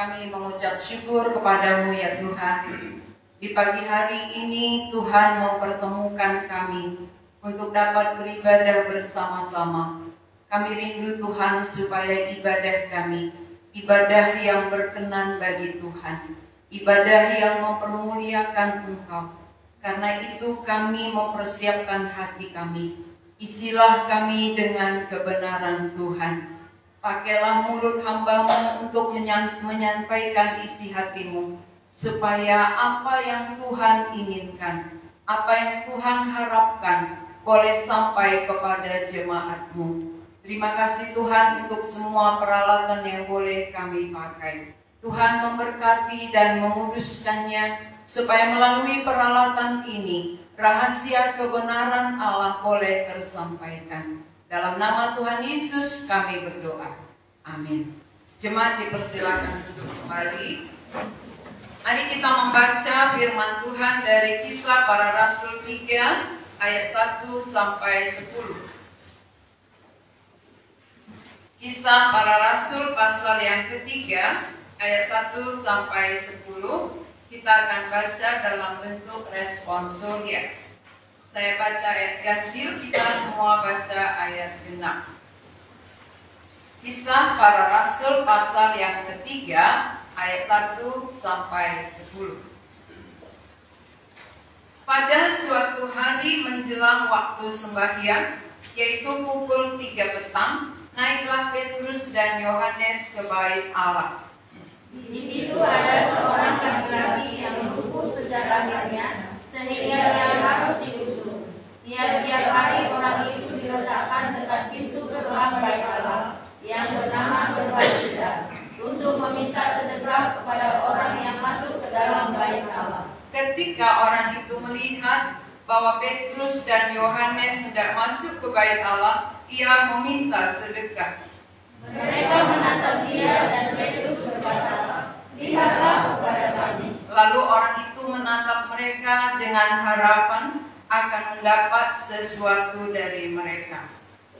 Kami mengucap syukur kepadamu ya Tuhan. Di pagi hari ini Tuhan mempertemukan kami untuk dapat beribadah bersama-sama. Kami rindu Tuhan supaya ibadah kami, ibadah yang berkenan bagi Tuhan, ibadah yang mempermuliakan Engkau. Karena itu kami mempersiapkan hati kami. Isilah kami dengan kebenaran Tuhan. Pakailah mulut hamba-Mu untuk menyampaikan isi hati-Mu, supaya apa yang Tuhan inginkan, apa yang Tuhan harapkan, boleh sampai kepada jemaat-Mu. Terima kasih Tuhan untuk semua peralatan yang boleh kami pakai. Tuhan memberkati dan menguduskannya, supaya melalui peralatan ini, rahasia kebenaran Allah boleh tersampaikan. Dalam nama Tuhan Yesus kami berdoa. Amin. Jemaat dipersilakan duduk kembali. Mari kita membaca firman Tuhan dari Kisah Para Rasul 3 ayat 1 sampai 10. Kisah Para Rasul pasal yang ketiga ayat 1 sampai 10. Kita akan baca dalam bentuk responsoria. Saya baca ayat ganjil, kita semua baca ayat genap. Kisah Para Rasul pasal yang ketiga ayat 1 sampai 10. Pada suatu hari menjelang waktu sembahyang, yaitu pukul 3 petang, naiklah Petrus dan Yohanes ke bait Allah. Di situ ada seorang laki-laki yang lumpuh sejak lahirnya, sehingga dia harus diusung. Tiap-tiap hari orang itu diletakkan dekat pintu gerbang bait Allah yang bernama Gerbang Juda, untuk meminta sedekah kepada orang yang masuk ke dalam bait Allah. Ketika orang itu melihat bahwa Petrus dan Yohanes hendak masuk ke bait Allah, ia meminta sedekah. Mereka menatap dia dan Petrus berkata, "Lihatlah kepada kami." Lalu orang itu menatap mereka dengan harapan akan mendapat sesuatu dari mereka.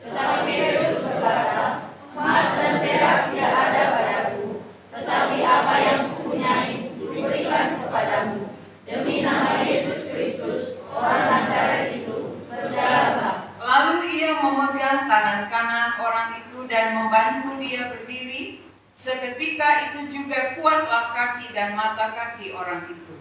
Tetapi Petrus berkata, "Emas dan perak tidak ada padaku, tetapi apa yang kupunyai diberikan kepadamu. Demi nama Yesus Kristus, orang Nazaret itu, berjalanlah." Lalu ia memegang tangan kanan orang itu dan membantu dia berdiri. Seketika itu juga kuatlah kaki dan mata kaki orang itu.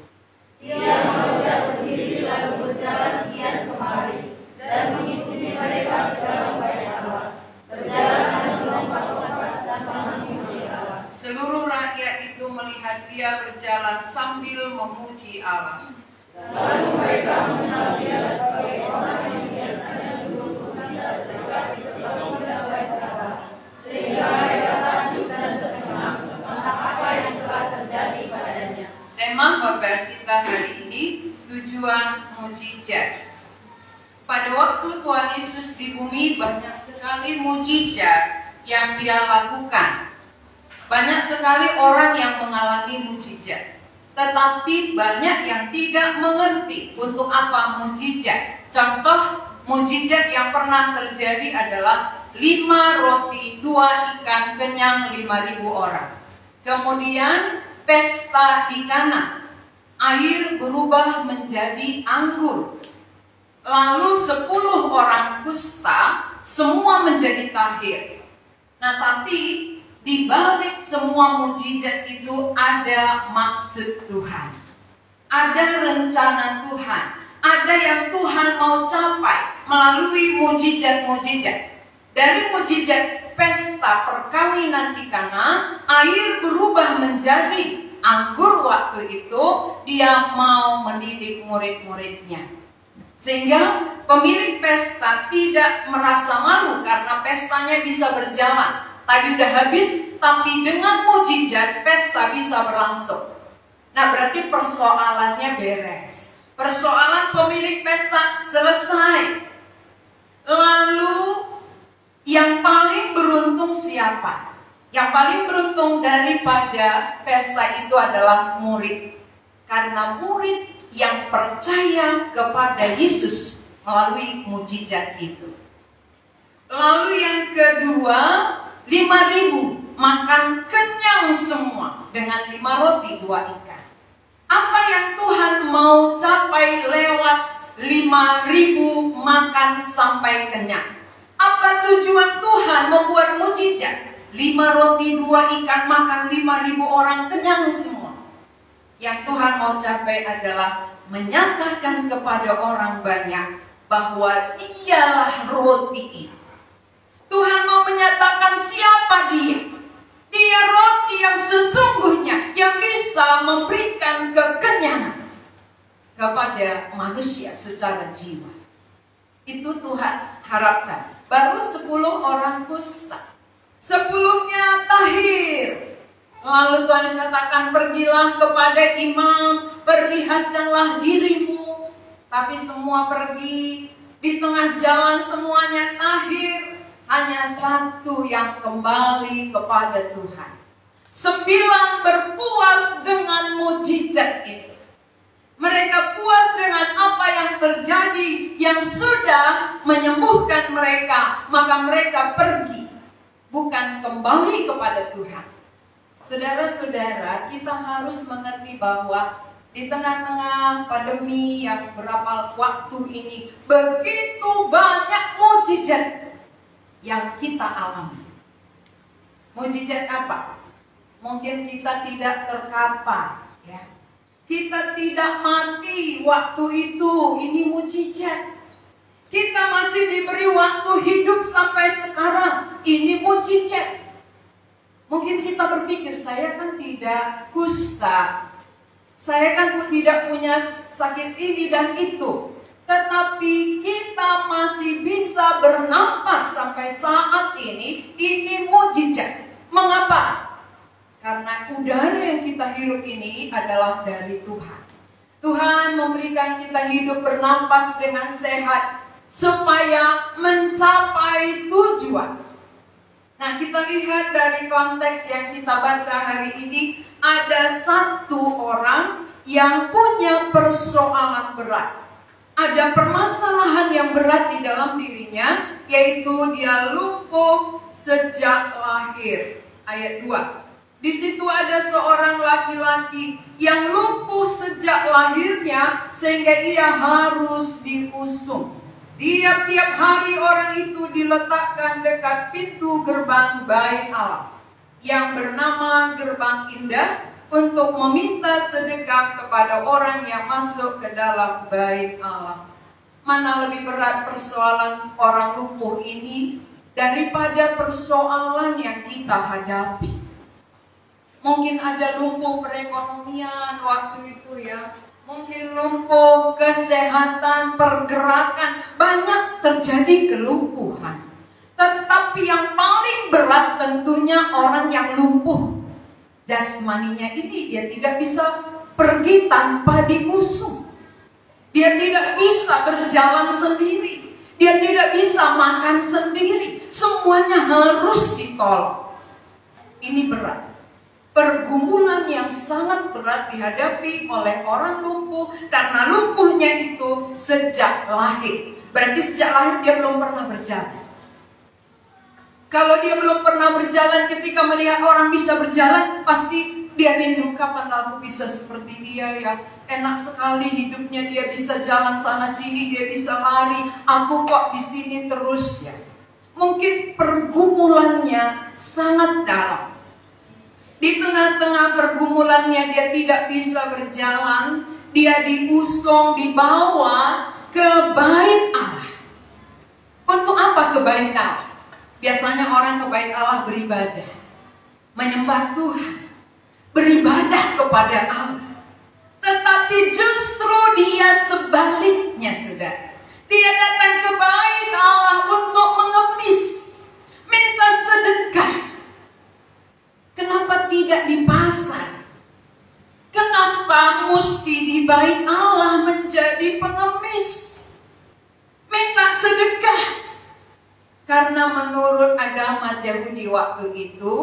Ia melonjak berdiri lalu berjalan kian kemari dan mengikuti mereka ke dalam bait Allah, berjalan dan melompat-lompat sambil memuji Allah. Seluruh rakyat itu melihat dia berjalan sambil memuji Allah. Lalu mereka mengenal dia sebagai orang yang biasanya duduk bisa sejak di depan bait Allah, sehingga mereka takjub dan tercengang tentang apa yang telah terjadi padanya. Tema khotbah kita hari ini, tujuan mujizat. Pada waktu Tuhan Yesus di bumi, banyak sekali mujizat yang dia lakukan. Banyak sekali orang yang mengalami mujizat. Tetapi banyak yang tidak mengerti untuk apa mujizat. Contoh mujizat yang pernah terjadi adalah 5 roti, 2 ikan, kenyang 5.000 orang. Kemudian pesta di Kana, air berubah menjadi anggur. Lalu 10 orang kusta, semua menjadi tahir. Nah, tapi di balik semua mujizat itu ada maksud Tuhan. Ada rencana Tuhan. Ada yang Tuhan mau capai melalui mujizat-mujizat. Dari mujizat pesta perkawinan di Kana, air berubah menjadi anggur waktu itu, dia mau mendidik murid-muridnya. Sehingga pemilik pesta tidak merasa malu karena pestanya bisa berjalan. Tadi udah habis, tapi dengan mujizat pesta bisa berlangsung. Nah, berarti persoalannya beres. Persoalan pemilik pesta selesai. Lalu yang paling beruntung siapa? Yang paling beruntung daripada pesta itu adalah murid. Karena murid yang percaya kepada Yesus melalui mujizat itu. Lalu yang kedua, 5.000 makan kenyang semua dengan 5 roti 2 ikan. Apa yang Tuhan mau capai lewat 5.000 makan sampai kenyang? Apa tujuan Tuhan membuat mujizat? 5 roti 2 ikan makan 5.000 orang kenyang semua. Yang Tuhan mau capai adalah menyatakan kepada orang banyak bahwa dialah roti itu. Tuhan mau menyatakan siapa dia. Dia roti yang sesungguhnya yang bisa memberikan kekenyangan kepada manusia secara jiwa. Itu Tuhan harapkan. Baru 10 orang kusta, 10-nya tahir. Lalu Tuhan katakan, pergilah kepada imam, perlihatkanlah dirimu. Tapi semua pergi, di tengah jalan semuanya tahir. Hanya 1 yang kembali kepada Tuhan. 9 berpuas dengan mujizat itu. Mereka puas dengan apa yang terjadi, yang sudah menyembuhkan mereka. Maka mereka pergi, bukan kembali kepada Tuhan. Saudara-saudara, kita harus mengerti bahwa di tengah-tengah pandemi yang berapa waktu ini, begitu banyak mujizat yang kita alami. Mujizat apa? Mungkin kita tidak terkapar, ya. Kita tidak mati waktu itu, ini mujizat. Kita masih diberi waktu hidup sampai sekarang, ini mujizat. Mungkin kita berpikir, saya kan tidak kusta, saya kan tidak punya sakit ini dan itu. Tetapi kita masih bisa bernafas sampai saat ini mujizat. Mengapa? Karena udara yang kita hirup ini adalah dari Tuhan. Tuhan memberikan kita hidup bernafas dengan sehat supaya mencapai tujuan. Nah, kita lihat dari konteks yang kita baca hari ini, ada 1 orang yang punya persoalan berat. Ada permasalahan yang berat di dalam dirinya, yaitu dia lumpuh sejak lahir. Ayat 2. Di situ ada seorang laki-laki yang lumpuh sejak lahirnya sehingga ia harus diusung. Tiap-tiap hari orang itu diletakkan dekat pintu gerbang Bait Allah yang bernama Gerbang Indah untuk meminta sedekah kepada orang yang masuk ke dalam Bait Allah. Mana lebih berat persoalan orang lumpuh ini daripada persoalan yang kita hadapi? Mungkin ada lumpuh perekonomian waktu itu, ya. Mungkin lumpuh kesehatan, pergerakan, banyak terjadi kelumpuhan. Tetapi yang paling berat tentunya orang yang lumpuh jasmaninya ini, dia tidak bisa pergi tanpa diusung. Dia tidak bisa berjalan sendiri. Dia tidak bisa makan sendiri. Semuanya harus ditolong. Ini berat. Pergumulan yang sangat berat dihadapi oleh orang lumpuh karena lumpuhnya itu sejak lahir. Berarti sejak lahir dia belum pernah berjalan. Kalau dia belum pernah berjalan, ketika melihat orang bisa berjalan, pasti dia rindu, kapan aku bisa seperti dia, ya. Enak sekali hidupnya, dia bisa jalan sana sini, dia bisa lari. Aku kok di sini terus, ya. Mungkin pergumulannya sangat dalam. Di tengah-tengah pergumulannya dia tidak bisa berjalan, dia diusung, dibawa ke Bait Allah. Untuk apa ke Bait Allah? Biasanya orang ke Bait Allah beribadah, menyembah Tuhan, beribadah kepada Allah. Tetapi justru dia sebaliknya, saudara. Dia datang ke Bait Allah untuk mengemis, minta sedekah. Kenapa tidak di pasar? Kenapa mesti di Bait Allah menjadi pengemis? Minta sedekah. Karena menurut agama Yahudi waktu itu,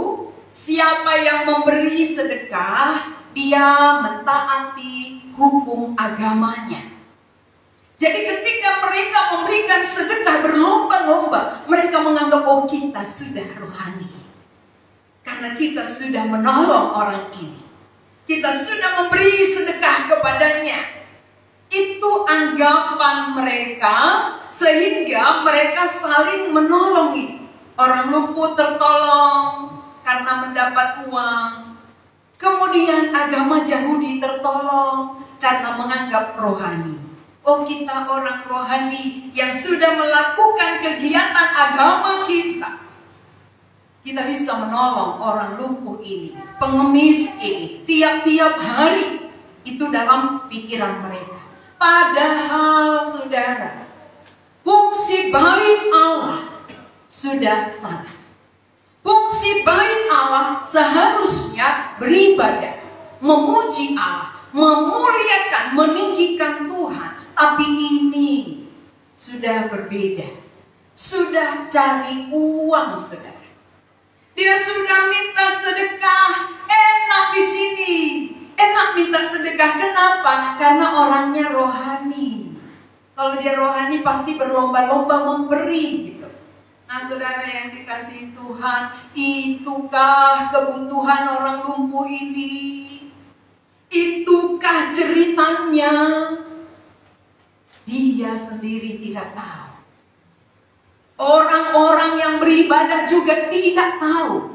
siapa yang memberi sedekah, dia mentaati hukum agamanya. Jadi ketika mereka memberikan sedekah berlomba-lomba, mereka menganggap, oh kita sudah rohani. Karena kita sudah menolong orang ini. Kita sudah memberi sedekah kepadanya. Itu anggapan mereka, sehingga mereka saling menolongi. Orang lumpuh tertolong karena mendapat uang. Kemudian agama Yahudi tertolong karena menganggap rohani. Oh, kita orang rohani yang sudah melakukan kegiatan agama kita. Kita bisa menolong orang lumpuh ini, pengemis ini, tiap-tiap hari. Itu dalam pikiran mereka. Padahal saudara, fungsi bait Allah sudah salah. Fungsi bait Allah seharusnya beribadah, memuji Allah, memuliakan, meninggikan Tuhan. Tapi ini sudah berbeda. Sudah cari uang, saudara. Dia sudah minta sedekah, enak di sini. Enak minta sedekah, kenapa? Karena orangnya rohani. Kalau dia rohani pasti berlomba-lomba memberi gitu. Nah, saudara yang dikasihi Tuhan, itukah kebutuhan orang lumpuh ini? Itukah ceritanya? Dia sendiri tidak tahu. Orang-orang yang beribadah juga tidak tahu.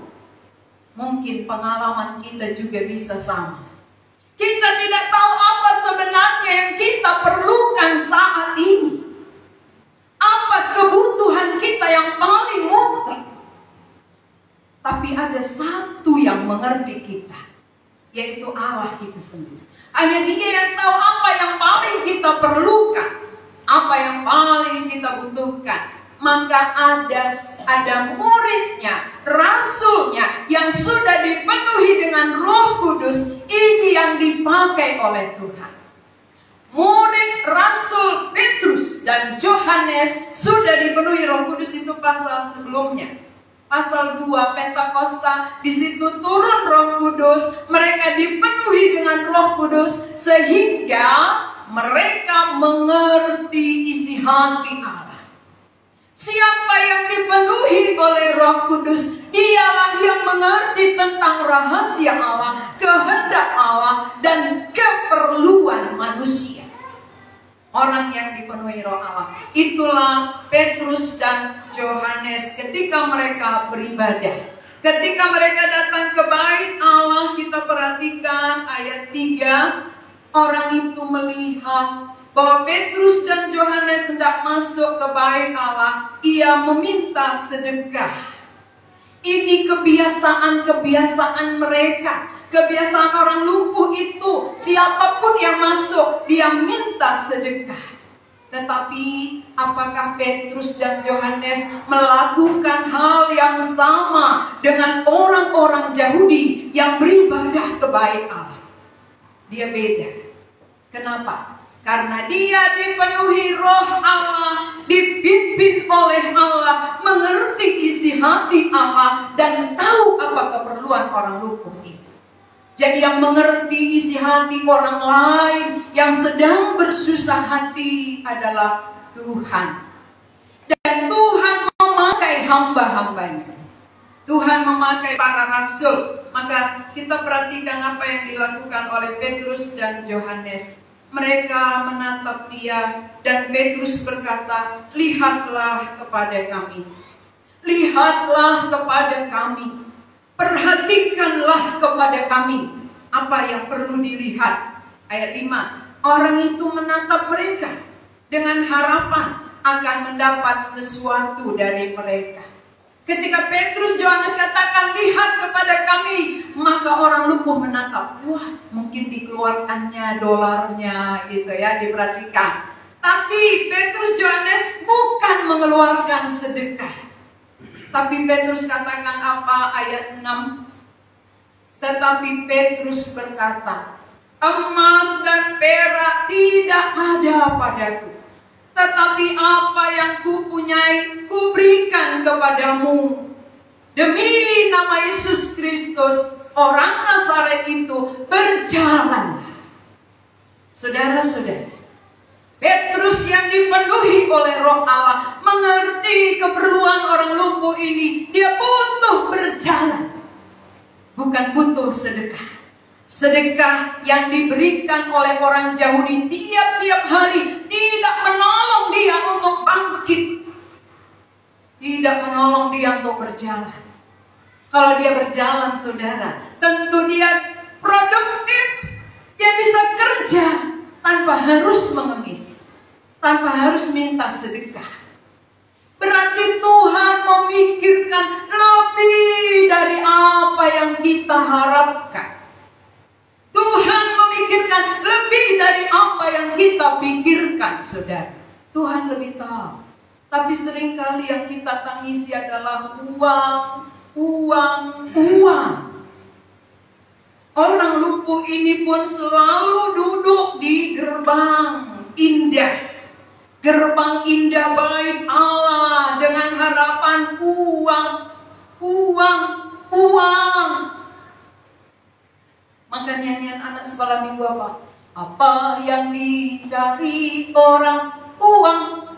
Mungkin pengalaman kita juga bisa sama. Kita tidak tahu apa sebenarnya yang kita perlukan saat ini. Apa kebutuhan kita yang paling mutlak. Tapi ada satu yang mengerti kita, yaitu Allah itu sendiri. Hanya Dia yang tahu apa yang paling kita perlukan, apa yang paling kita butuhkan. Maka ada muridnya, rasulnya yang sudah dipenuhi dengan Roh Kudus. Ini yang dipakai oleh Tuhan. Murid Rasul Petrus dan Yohanes sudah dipenuhi Roh Kudus, itu pasal sebelumnya. Pasal 2 Pentakosta, di situ turun Roh Kudus, mereka dipenuhi dengan Roh Kudus sehingga mereka mengerti isi hati Allah. Siapa yang dipenuhi oleh Roh Kudus, dialah yang mengerti tentang rahasia Allah, kehendak Allah, dan keperluan manusia. Orang yang dipenuhi Roh Allah. Itulah Petrus dan Yohanes ketika mereka beribadah. Ketika mereka datang ke bait Allah, kita perhatikan ayat 3. Orang itu melihat bahwa Petrus dan Yohanes hendak masuk ke bait Allah. Ia meminta sedekah. Ini kebiasaan mereka. Kebiasaan orang lumpuh itu, siapapun yang masuk, dia minta sedekah. Tetapi apakah Petrus dan Yohanes melakukan hal yang sama dengan orang-orang Yahudi yang beribadah ke bait Allah? Dia beda. Kenapa? Karena dia dipenuhi Roh Allah, dipimpin oleh Allah, mengerti isi hati Allah, dan tahu apa keperluan orang lumpuh itu. Jadi yang mengerti isi hati orang lain yang sedang bersusah hati adalah Tuhan. Dan Tuhan memakai hamba-hambanya. Tuhan memakai para rasul. Maka kita perhatikan apa yang dilakukan oleh Petrus dan Yohanes. Mereka menatap dia dan Petrus berkata, lihatlah kepada kami. Lihatlah kepada kami. Perhatikanlah kepada kami. Apa yang perlu dilihat? Ayat 5. Orang itu menatap mereka dengan harapan akan mendapat sesuatu dari mereka. Ketika Petrus Yohanes katakan lihat kepada kami, maka orang lumpuh menatap. Wah, mungkin dikeluarkannya dolarnya gitu ya, diperhatikan. Tapi Petrus Yohanes bukan mengeluarkan sedekah. Tapi Petrus katakan apa? Ayat 6. Tetapi Petrus berkata, emas dan perak tidak ada padaku. Tetapi apa yang kupunyai, kuberikan kepadamu. Demi nama Yesus Kristus, orang Nazaret itu, berjalanlah. Saudara-saudara, Petrus yang dipenuhi oleh Roh Allah, mengerti keperluan orang lumpuh ini. Dia butuh berjalan. bukan butuh sedekah. Sedekah yang diberikan oleh orang Yahudi tiap-tiap hari tidak menolong dia untuk bangkit. Tidak menolong dia untuk berjalan. Kalau dia berjalan, saudara, tentu dia produktif. Dia bisa kerja tanpa harus mengemis, tanpa harus minta sedekah. Berarti Tuhan memikirkan lebih dari apa yang kita harapkan. Tuhan memikirkan lebih dari apa yang kita pikirkan, saudara. Tuhan lebih tahu. Tapi seringkali yang kita tangisi adalah uang. Orang lumpuh ini pun selalu duduk di gerbang indah. Gerbang indah bait Allah dengan harapan uang. Maka nyanyian anak sekolah minggu apa? Apa yang dicari orang? Uang.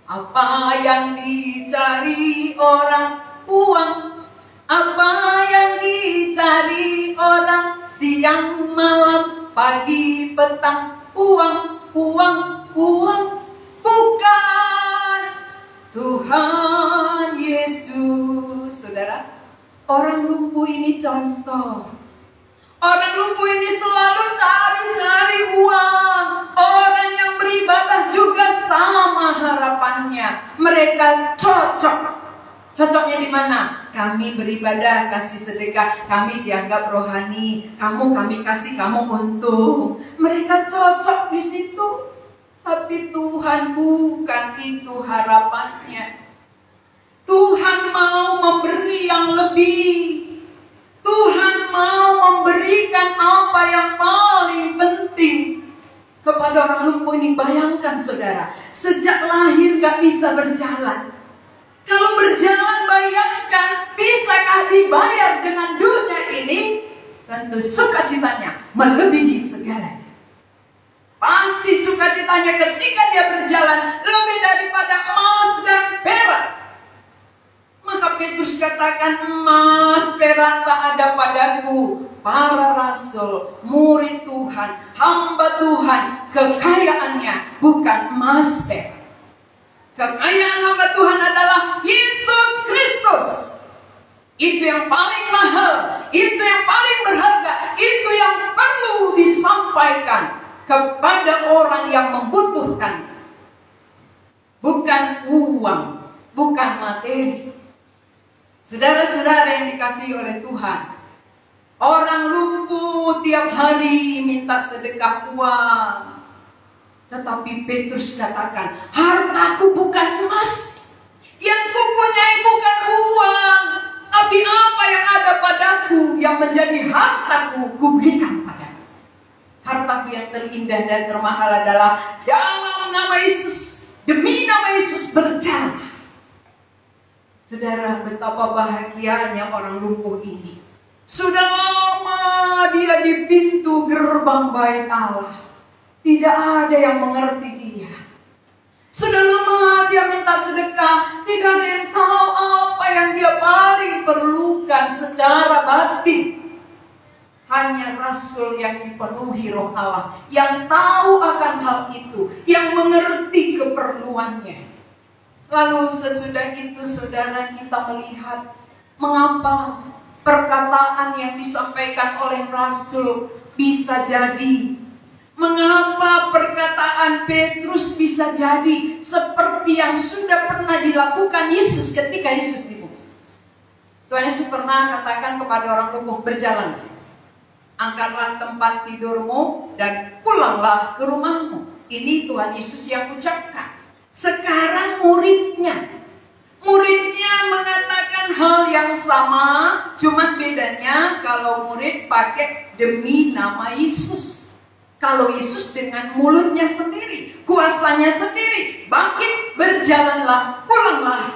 Apa yang dicari orang? Uang. Apa yang dicari orang? Siang, malam, pagi, petang. Uang. Bukan Tuhan Yesus. Saudara, orang lumpuh ini contoh. Orang lumpuh ini selalu cari uang. Orang yang beribadah juga sama harapannya. Mereka cocok. Cocoknya di mana? Kami beribadah, kasih sedekah, kami dianggap rohani. Kami kasih, kamu untung. Mereka cocok di situ. Tapi Tuhan bukan itu harapannya. Tuhan mau memberi yang lebih. Tuhan mau memberikan apa yang paling penting kepada orang lumpuh ini. Bayangkan saudara, sejak lahir gak bisa berjalan. Kalau berjalan, bayangkan, bisakah dibayar dengan dunia ini? Tentu sukacitanya melebihi segalanya. Pasti sukacitanya ketika dia berjalan lebih daripada emas dan perak. Maka Petrus katakan, emas perak tak ada padaku. Para rasul, murid Tuhan, hamba Tuhan, kekayaannya bukan emas perak. Kekayaan hamba Tuhan adalah Yesus Kristus. Itu yang paling mahal, itu yang paling berharga, itu yang perlu disampaikan kepada orang yang membutuhkan. Bukan uang, bukan materi. Saudara-saudara yang dikasihi oleh Tuhan, orang lumpuh tiap hari minta sedekah uang. Tetapi Petrus katakan, hartaku bukan emas, yang kupunyai bukan uang, tapi apa yang ada padaku, yang menjadi hartaku, kuberikan padamu. Hartaku yang terindah dan termahal adalah dalam nama Yesus, demi nama Yesus berjalan. Saudara, betapa bahagianya orang lumpuh ini. Sudah lama dia di pintu gerbang bait Allah. Tidak ada yang mengerti dia. Sudah lama dia minta sedekah. Tidak ada yang tahu apa yang dia paling perlukan secara batin. Hanya rasul yang dipenuhi roh Allah, yang tahu akan hal itu, yang mengerti keperluannya. Lalu sesudah itu saudara, kita melihat mengapa perkataan yang disampaikan oleh rasul bisa jadi. Mengapa perkataan Petrus bisa jadi seperti yang sudah pernah dilakukan Yesus ketika Yesus dibunuh. Tuhan Yesus pernah katakan kepada orang lumpuh, berjalan, angkatlah tempat tidurmu dan pulanglah ke rumahmu. Ini Tuhan Yesus yang ucapkan. Sekarang muridnya mengatakan hal yang sama, cuma bedanya kalau murid pakai demi nama Yesus. Kalau Yesus dengan mulutnya sendiri, kuasanya sendiri, bangkit, berjalanlah, pulanglah,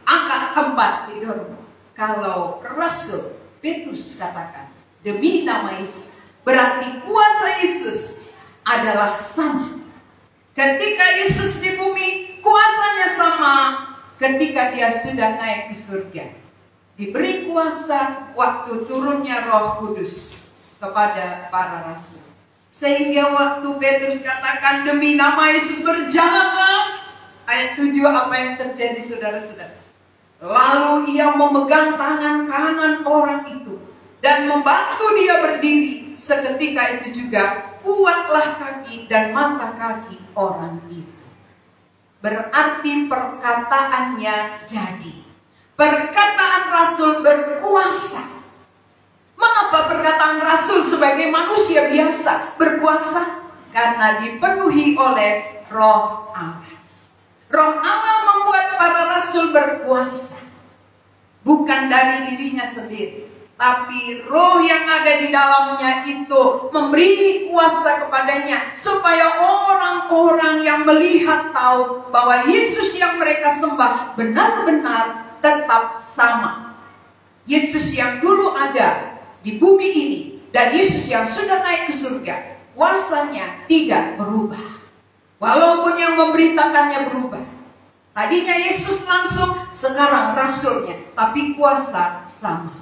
angkat tempat tidurmu. Kalau Rasul Petrus katakan demi nama Yesus, berarti kuasa Yesus adalah sama. Ketika Yesus di bumi, kuasanya sama ketika dia sudah naik ke surga. diberi kuasa waktu turunnya Roh Kudus kepada para rasul. Sehingga waktu Petrus katakan demi nama Yesus berjalanlah, ayat 7 apa yang terjadi saudara-saudara? Lalu ia memegang tangan kanan orang itu dan membantu dia berdiri. Seketika itu juga kuatlah kaki dan mata kaki orang itu. Berarti perkataannya jadi. Perkataan Rasul berkuasa. Mengapa perkataan Rasul sebagai manusia biasa berkuasa? Karena dipenuhi oleh Roh Allah. Roh Allah membuat para rasul berkuasa. Bukan dari dirinya sendiri, tapi roh yang ada di dalamnya itu memberi kuasa kepadanya, supaya orang-orang yang melihat tahu bahwa Yesus yang mereka sembah benar-benar tetap sama. Yesus yang dulu ada di bumi ini dan Yesus yang sudah naik ke surga, kuasanya tidak berubah. Walaupun yang memberitakannya berubah. Tadinya Yesus langsung, sekarang rasulnya, tapi kuasa sama.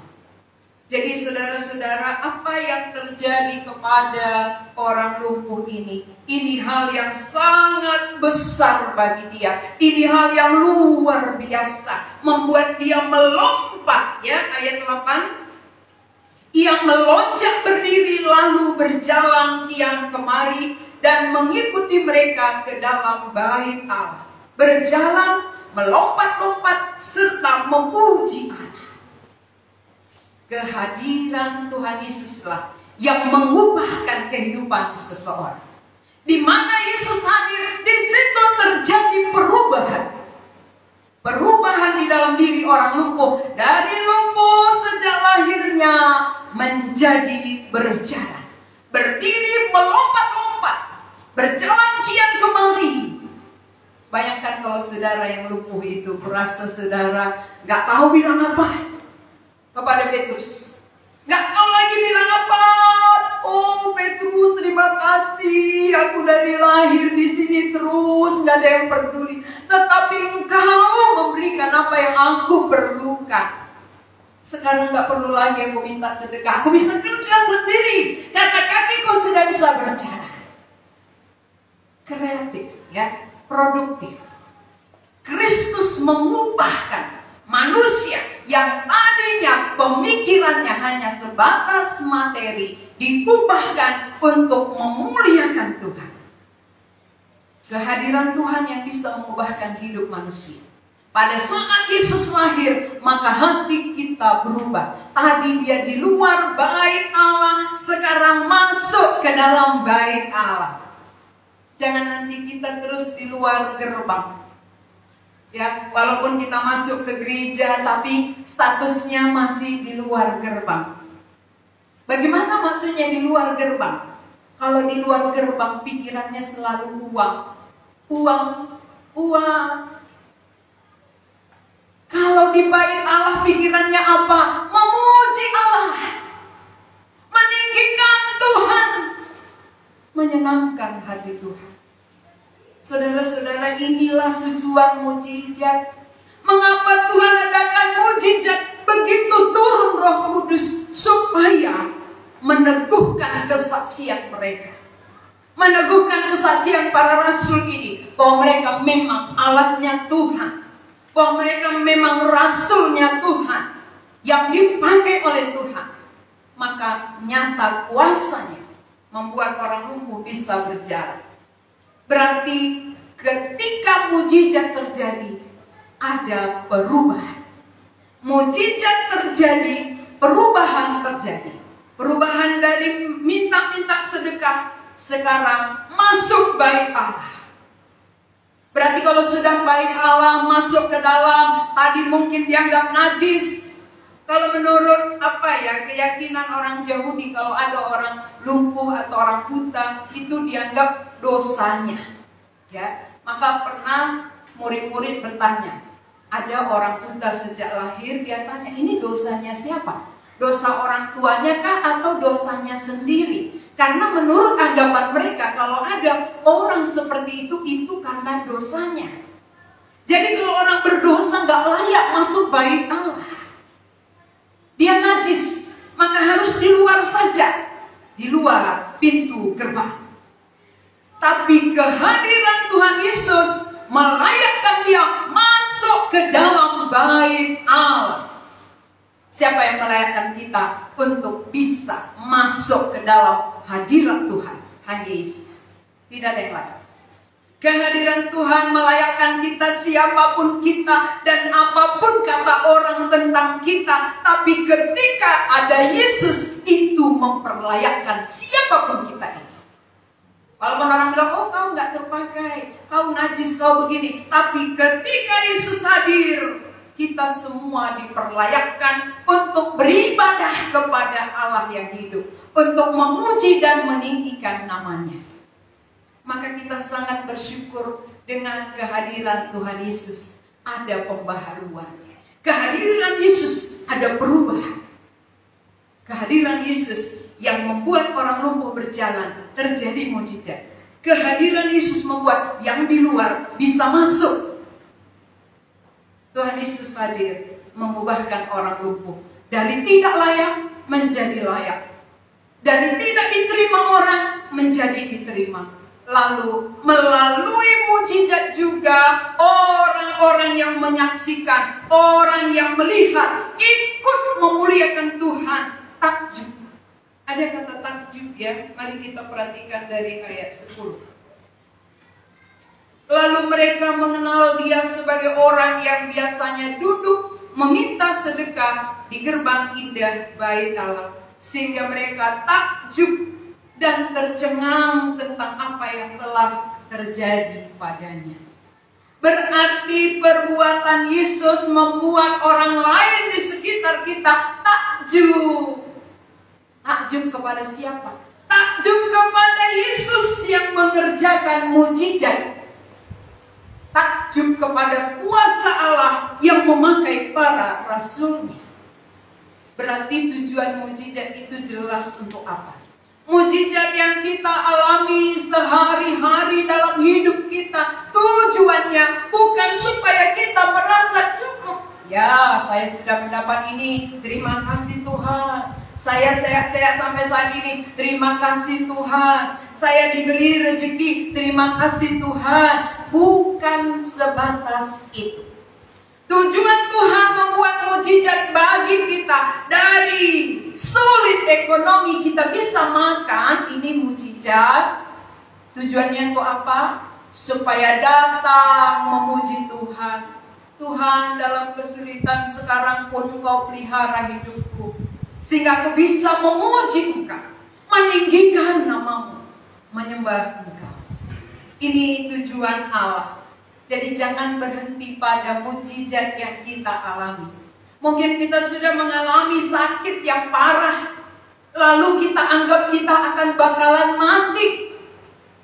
Jadi saudara-saudara, apa yang terjadi kepada orang lumpuh ini? Ini hal yang sangat besar bagi dia. Ini hal yang luar biasa. Membuat dia melompat, ya, ayat 8. Ia melonjak berdiri lalu berjalan kian kemari dan mengikuti mereka ke dalam bait Allah. Berjalan, melompat-lompat, serta memuji Allah. Kehadiran Tuhan Yesuslah yang mengubahkan kehidupan seseorang. Di mana Yesus hadir, di situ terjadi perubahan. Perubahan di dalam diri orang lumpuh. Dari lumpuh sejak lahirnya menjadi berjalan. Berdiri, melompat-lompat. Berjalan kian kemari. Bayangkan kalau saudara yang lumpuh itu merasa saudara gak tahu bilang apa kepada Petrus. Gak tahu lagi bilang apa. Oh Petrus, terima kasih. Aku dari lahir di sini terus, gak ada yang peduli. Tetapi engkau memberikan apa yang aku perlukan. Sekarang gak perlu lagi aku minta sedekah. Aku bisa kerja sendiri karena kakiku sudah bisa berjalan. Kreatif, ya. Produktif. Kristus mengubahkan manusia yang tadinya pemikirannya hanya sebatas materi, diubahkan untuk memuliakan Tuhan. Kehadiran Tuhan yang bisa mengubahkan hidup manusia. Pada saat Yesus lahir, maka hati kita berubah. Tadi dia di luar bait Allah, sekarang masuk ke dalam bait Allah. Jangan nanti kita terus di luar gerbang. Ya, walaupun kita masuk ke gereja, tapi statusnya masih di luar gerbang. Bagaimana maksudnya di luar gerbang? Kalau di luar gerbang pikirannya selalu uang. Uang, uang. Kalau di bait Allah pikirannya apa? Memuji Allah. Meninggikan Tuhan. Menyenangkan hati Tuhan. Saudara-saudara, inilah tujuan mujizat. Mengapa Tuhan adakan mujizat? Begitu turun Roh Kudus supaya meneguhkan kesaksian mereka. Meneguhkan kesaksian para rasul ini bahwa mereka memang alatnya Tuhan. Bahwa mereka memang rasulnya Tuhan yang dipakai oleh Tuhan. Maka nyata kuasanya membuat orang lumpuh bisa berjalan. Berarti ketika mujizat terjadi, ada perubahan. Mujizat terjadi, perubahan terjadi. Perubahan dari minta-minta sedekah, sekarang masuk bait Allah. Berarti kalau sudah bait Allah masuk ke dalam, tadi mungkin dianggap najis. Kalau menurut keyakinan orang Yahudi, kalau ada orang lumpuh atau orang buta, itu dianggap dosanya. Ya, maka pernah murid-murid bertanya, ada orang buta sejak lahir, dia tanya, ini dosanya siapa? Dosa orang tuanya kah atau dosanya sendiri? Karena menurut anggapan mereka, kalau ada orang seperti itu karena dosanya. Jadi kalau orang berdosa gak layak masuk bait Allah. dia najis, maka harus di luar saja, di luar pintu gerbang. Tapi kehadiran Tuhan Yesus melayakkan dia masuk ke dalam bait Allah. Siapa yang melayakkan kita untuk bisa masuk ke dalam hadirat Tuhan? Hanya Yesus, tidak ada yang lain. Kehadiran Tuhan melayakkan kita, siapapun kita dan apapun kata orang tentang kita. Tapi ketika ada Yesus, itu memperlayakkan siapapun kita ini. Walaupun orang bilang, oh kau nggak terpakai, kau najis, kau begini. Tapi ketika Yesus hadir, kita semua diperlayakkan untuk beribadah kepada Allah yang hidup, untuk memuji dan meninggikan namanya. Maka kita sangat bersyukur dengan kehadiran Tuhan Yesus. Ada pembaharuan. Kehadiran Yesus ada perubahan. Kehadiran Yesus yang membuat orang lumpuh berjalan, terjadi mujizat. Kehadiran Yesus membuat yang di luar bisa masuk. Tuhan Yesus hadir mengubahkan orang lumpuh dari tidak layak menjadi layak. Dari tidak diterima orang menjadi diterima. Lalu melalui mujizat juga orang-orang yang menyaksikan, orang yang melihat ikut memuliakan Tuhan. Takjub. Ada kata takjub ya. Mari kita perhatikan dari ayat 10. Lalu mereka mengenal dia sebagai orang yang biasanya duduk meminta sedekah di gerbang indah bait Allah, sehingga mereka takjub dan tercengang tentang apa yang telah terjadi padanya. Berarti perbuatan Yesus membuat orang lain di sekitar kita takjub. Takjub kepada siapa? Takjub kepada Yesus yang mengerjakan mujizat. Takjub kepada kuasa Allah yang memakai para rasulnya. Berarti tujuan mujizat itu jelas untuk apa? Mujizat yang kita alami sehari-hari dalam hidup kita, tujuannya bukan supaya kita merasa cukup. Ya, saya sudah mendapat ini, terima kasih Tuhan. Saya sehat-sehat sampai saat ini, terima kasih Tuhan. Saya diberi rezeki, terima kasih Tuhan. Bukan sebatas itu. Tujuan Tuhan membuat mujizat bagi kita. Dari sulit ekonomi kita bisa makan, ini mujizat. Tujuannya untuk apa? Supaya datang memuji Tuhan. Tuhan, dalam kesulitan sekarang pun Engkau pelihara hidupku, sehingga aku bisa memuji Engkau, meninggikan namamu, menyembah Engkau. Ini tujuan Allah. Jadi jangan berhenti pada mujizat yang kita alami. Mungkin kita sudah mengalami sakit yang parah, lalu kita anggap kita akan bakalan mati.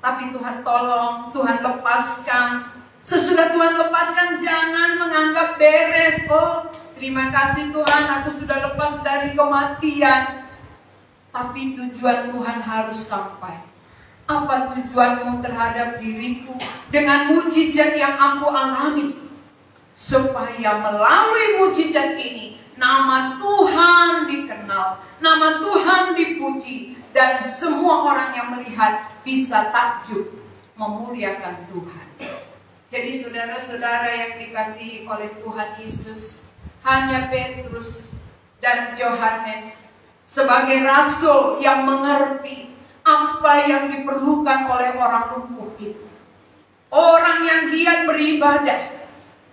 Tapi Tuhan tolong, Tuhan lepaskan. Sesudah Tuhan lepaskan, jangan menganggap beres. Oh, terima kasih Tuhan, aku sudah lepas dari kematian. Tapi tujuan Tuhan harus sampai. Apa tujuanmu terhadap diriku dengan mujizat yang aku alami? Supaya melalui mujizat ini, nama Tuhan dikenal, nama Tuhan dipuji, dan semua orang yang melihat bisa takjub memuliakan Tuhan. Jadi saudara-saudara yang dikasihi oleh Tuhan Yesus, hanya Petrus dan Yohanes sebagai rasul yang mengerti apa yang diperlukan oleh orang lumpuh itu. Orang yang giat beribadah,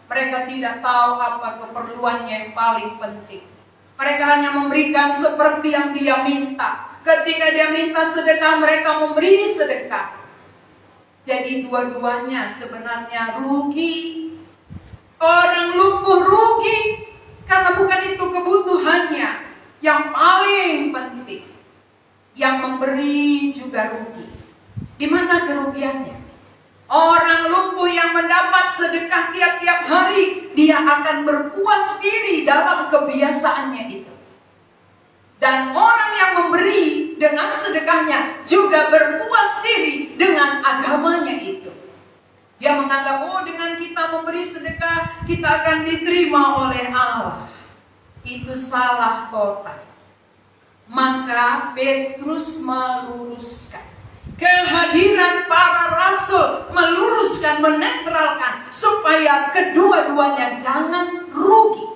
mereka tidak tahu apa keperluannya yang paling penting. Mereka hanya memberikan seperti yang dia minta. Ketika dia minta sedekah, mereka memberi sedekah. Jadi dua-duanya sebenarnya rugi. Orang lumpuh rugi karena bukan itu kebutuhannya yang paling penting. Yang memberi juga rugi. Di mana kerugiannya? Orang lumpuh yang mendapat sedekah tiap-tiap hari, dia akan berpuas diri dalam kebiasaannya itu. Dan orang yang memberi dengan sedekahnya juga berpuas diri dengan agamanya itu. Dia menganggap, oh dengan kita memberi sedekah, kita akan diterima oleh Allah. itu salah total. Maka Petrus meluruskan. Kehadiran para rasul meluruskan, menetralkan supaya kedua-duanya jangan rugi.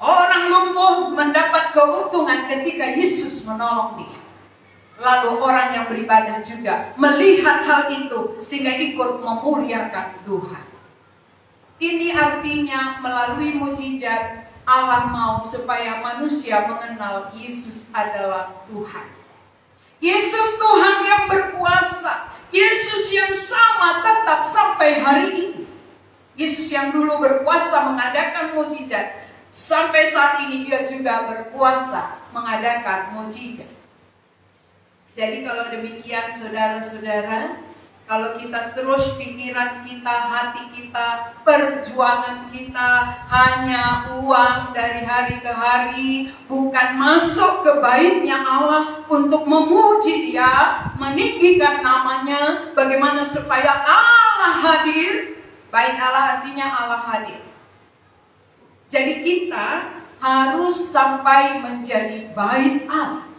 Orang lumpuh mendapat keuntungan ketika Yesus menolong dia. Lalu orang yang beribadah juga melihat hal itu sehingga ikut memuliakan Tuhan. Ini artinya melalui mujizat Allah mau supaya manusia mengenal Yesus adalah Tuhan. Yesus Tuhan yang berkuasa. Yesus yang sama tetap sampai hari ini. Yesus yang dulu berkuasa mengadakan mujizat, sampai saat ini dia juga berkuasa mengadakan mujizat. Jadi kalau demikian saudara-saudara, kalau kita terus pikiran kita, hati kita, perjuangan kita hanya uang dari hari ke hari, bukan masuk ke baitnya Allah untuk memuji Dia, meninggikan namanya, bagaimana supaya Allah hadir. Bait Allah artinya Allah hadir. Jadi kita harus sampai menjadi bait Allah.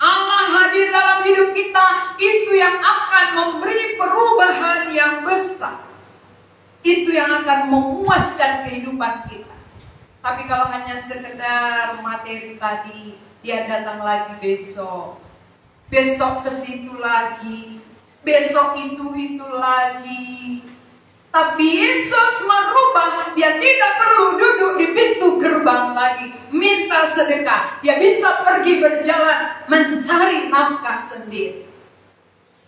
Allah hadir dalam hidup kita, itu yang akan memberi perubahan yang besar. Itu yang akan memuaskan kehidupan kita. Tapi kalau hanya sekedar materi tadi, dia datang lagi besok. Besok ke situ lagi. Besok itu lagi. Tapi Yesus merubah, dia tidak perlu duduk di pintu gerbang lagi, minta sedekah. Dia bisa pergi berjalan, mencari nafkah sendiri.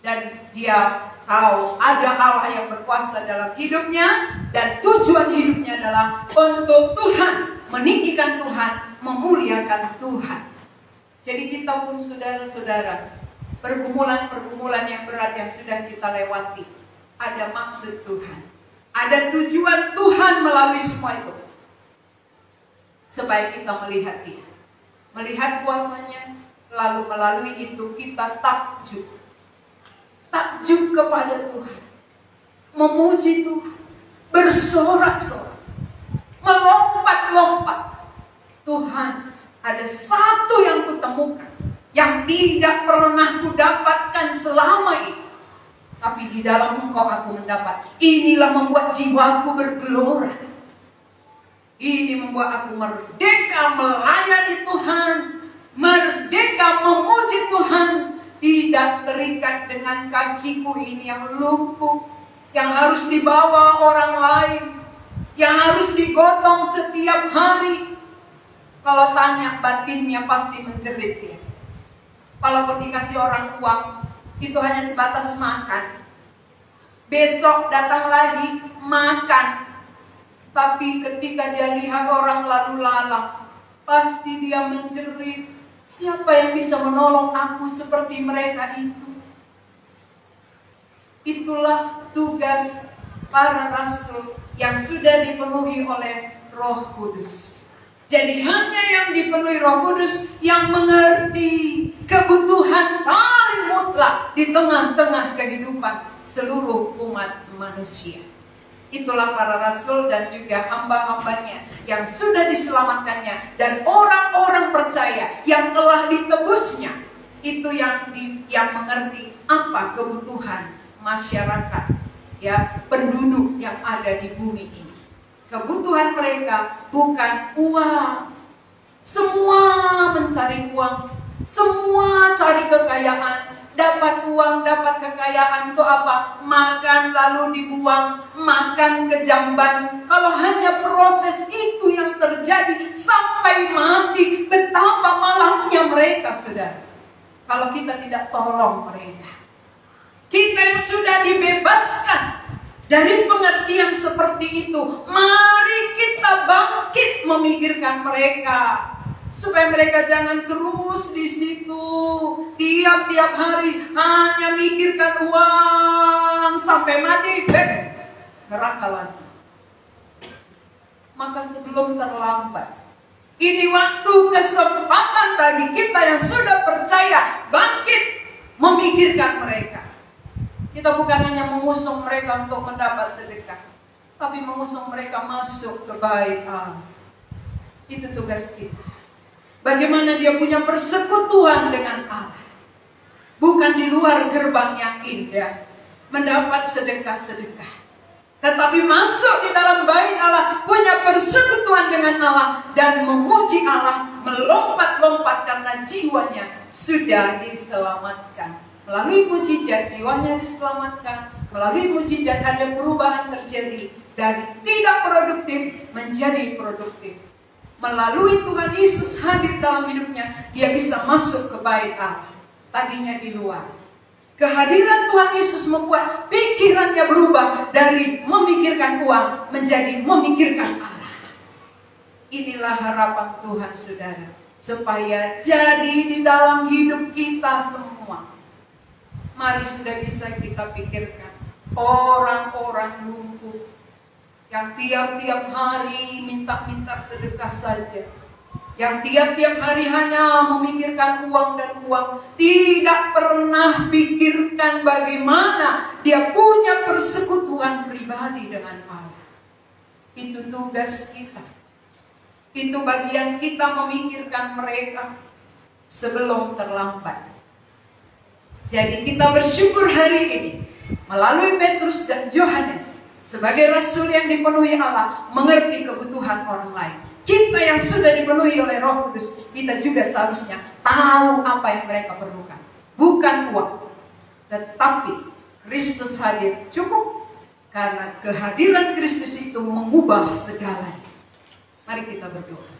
Dan dia tahu ada Allah yang berkuasa dalam hidupnya, dan tujuan hidupnya adalah untuk Tuhan, meninggikan Tuhan, memuliakan Tuhan. Jadi kita pun saudara-saudara, pergumulan-pergumulan yang berat yang sudah kita lewati, ada maksud Tuhan. Ada tujuan Tuhan melalui semua itu. Supaya kita melihat Dia. Melihat kuasanya. Lalu melalui itu kita takjub. Takjub kepada Tuhan. Memuji Tuhan. Bersorak-sorak. Melompat-lompat. Tuhan, ada satu yang kutemukan. Yang tidak pernah kudapatkan selama ini. Tapi di dalam Engkau aku mendapat. Inilah membuat jiwaku bergelora. Ini membuat aku merdeka melayani Tuhan. Merdeka memuji Tuhan. Tidak terikat dengan kakiku ini yang lumpuh. Yang harus dibawa orang lain. Yang harus digotong setiap hari. Kalau tanya batinnya pasti menjerit ya. Walaupun dikasih orang uang, itu hanya sebatas makan. Besok datang lagi makan. Tapi ketika dia lihat orang lalu lalang, pasti dia menjerit, siapa yang bisa menolong aku seperti mereka itu? Itulah tugas para rasul yang sudah dipenuhi oleh Roh Kudus. Jadi hanya yang dipenuhi Roh Kudus yang mengerti kebutuhan paling mutlak di tengah-tengah kehidupan seluruh umat manusia. Itulah para rasul dan juga hamba-hambanya yang sudah diselamatkannya dan orang-orang percaya yang telah ditebusnya. Itu yang mengerti apa kebutuhan masyarakat, ya, penduduk yang ada di bumi ini. Kebutuhan mereka bukan uang. Semua mencari uang, semua cari kekayaan. Dapat uang, dapat kekayaan itu apa? Makan lalu dibuang, makan kejamban. Kalau hanya proses itu yang terjadi sampai mati, betapa malangnya mereka, saudara. Kalau kita tidak tolong mereka. Kita yang sudah dibebaskan dari pengertian seperti itu, mari kita bangkit memikirkan mereka. Supaya mereka jangan terus di situ tiap-tiap hari hanya mikirkan uang sampai mati, neraka lagi. Maka sebelum terlambat, ini waktu kesempatan bagi kita yang sudah percaya bangkit memikirkan mereka. Kita bukan hanya mengusung mereka untuk mendapat sedekah, tapi mengusung mereka masuk ke bait Allah. Itu tugas kita. Bagaimana dia punya persekutuan dengan Allah. Bukan di luar gerbang yang indah, mendapat sedekah-sedekah. Tetapi masuk di dalam bait Allah, punya persekutuan dengan Allah, dan memuji Allah, melompat-lompat karena jiwanya sudah diselamatkan. Melalui mujizat jiwanya diselamatkan. Melalui mujizat ada perubahan terjadi. Dari tidak produktif menjadi produktif. Melalui Tuhan Yesus hadir dalam hidupnya, dia bisa masuk ke bait Allah. Tadinya di luar. Kehadiran Tuhan Yesus membuat pikirannya berubah dari memikirkan uang menjadi memikirkan Allah. Inilah harapan Tuhan, saudara, supaya jadi di dalam hidup kita semua. Mari sudah bisa kita pikirkan orang-orang lumpuh yang tiap-tiap hari minta-minta sedekah saja. Yang tiap-tiap hari hanya memikirkan uang dan uang. Tidak pernah pikirkan bagaimana dia punya persekutuan pribadi dengan Allah. Itu tugas kita. Itu bagian kita memikirkan mereka sebelum terlambat. Jadi kita bersyukur hari ini melalui Petrus dan Yohanes sebagai rasul yang dipenuhi Allah mengerti kebutuhan orang lain. Kita yang sudah dipenuhi oleh Roh Kudus, kita juga seharusnya tahu apa yang mereka perlukan. Bukan uang, tetapi Kristus hadir cukup, karena kehadiran Kristus itu mengubah segalanya. Mari kita berdoa.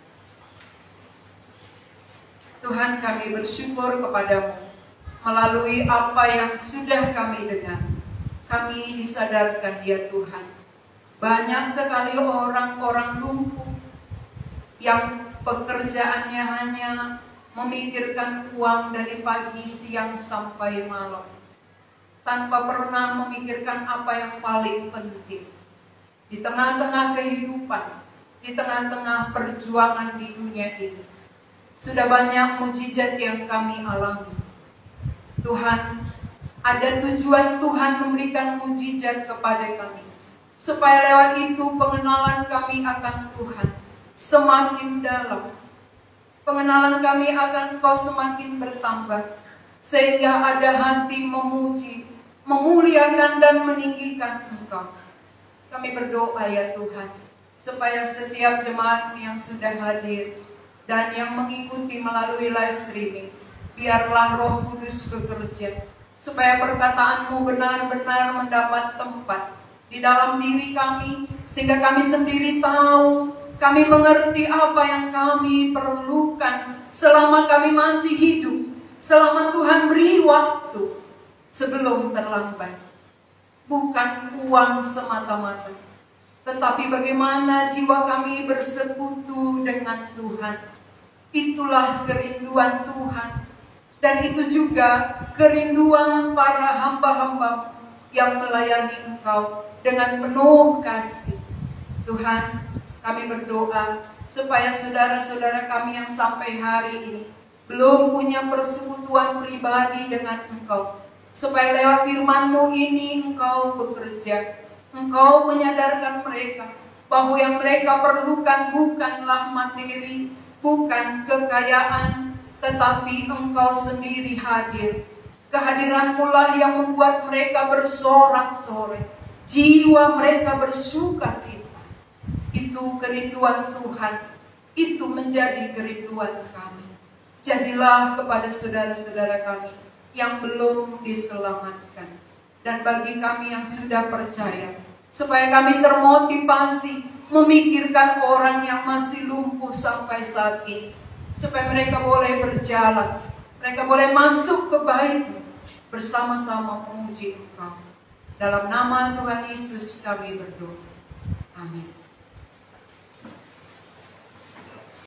Tuhan, kami bersyukur kepadamu melalui apa yang sudah kami dengar. Kami disadarkan, ya Tuhan, banyak sekali orang-orang lumpuh yang pekerjaannya hanya memikirkan uang dari pagi, siang, sampai malam, tanpa pernah memikirkan apa yang paling penting. Di tengah-tengah kehidupan, di tengah-tengah perjuangan di dunia ini, sudah banyak mujizat yang kami alami. Tuhan, ada tujuan Tuhan memberikan mujizat kepada kami, supaya lewat itu pengenalan kami akan Tuhan semakin dalam. Pengenalan kami akan Kau semakin bertambah, sehingga ada hati memuji, memuliakan dan meninggikan Engkau. Kami berdoa, ya Tuhan, supaya setiap jemaat yang sudah hadir dan yang mengikuti melalui live streaming, biarlah Roh Kudus bekerja, supaya perkataan-Mu benar-benar mendapat tempat di dalam diri kami, sehingga kami sendiri tahu, kami mengerti apa yang kami perlukan selama kami masih hidup, selama Tuhan beri waktu sebelum terlambat. Bukan uang semata-mata, tetapi bagaimana jiwa kami bersekutu dengan Tuhan. Itulah kerinduan Tuhan, dan itu juga kerinduan para hamba-hamba yang melayani Engkau dengan penuh kasih. Tuhan, kami berdoa supaya saudara-saudara kami yang sampai hari ini belum punya persekutuan pribadi dengan Engkau, supaya lewat firman-Mu ini Engkau bekerja. Engkau menyadarkan mereka bahwa yang mereka perlukan bukanlah materi, bukan kekayaan, tetapi Engkau sendiri hadir. Kehadiran-Mu lah yang membuat mereka bersorak-sorai, jiwa mereka bersuka cita. Itu kerinduan Tuhan, itu menjadi kerinduan kami. Jadilah kepada saudara-saudara kami yang belum diselamatkan, dan bagi kami yang sudah percaya, supaya kami termotivasi memikirkan orang yang masih lumpuh sampai saat ini, supaya mereka boleh berjalan, mereka boleh masuk ke bait-Mu bersama-sama memuji Engkau. Dalam nama Tuhan Yesus kami berdoa. Amin.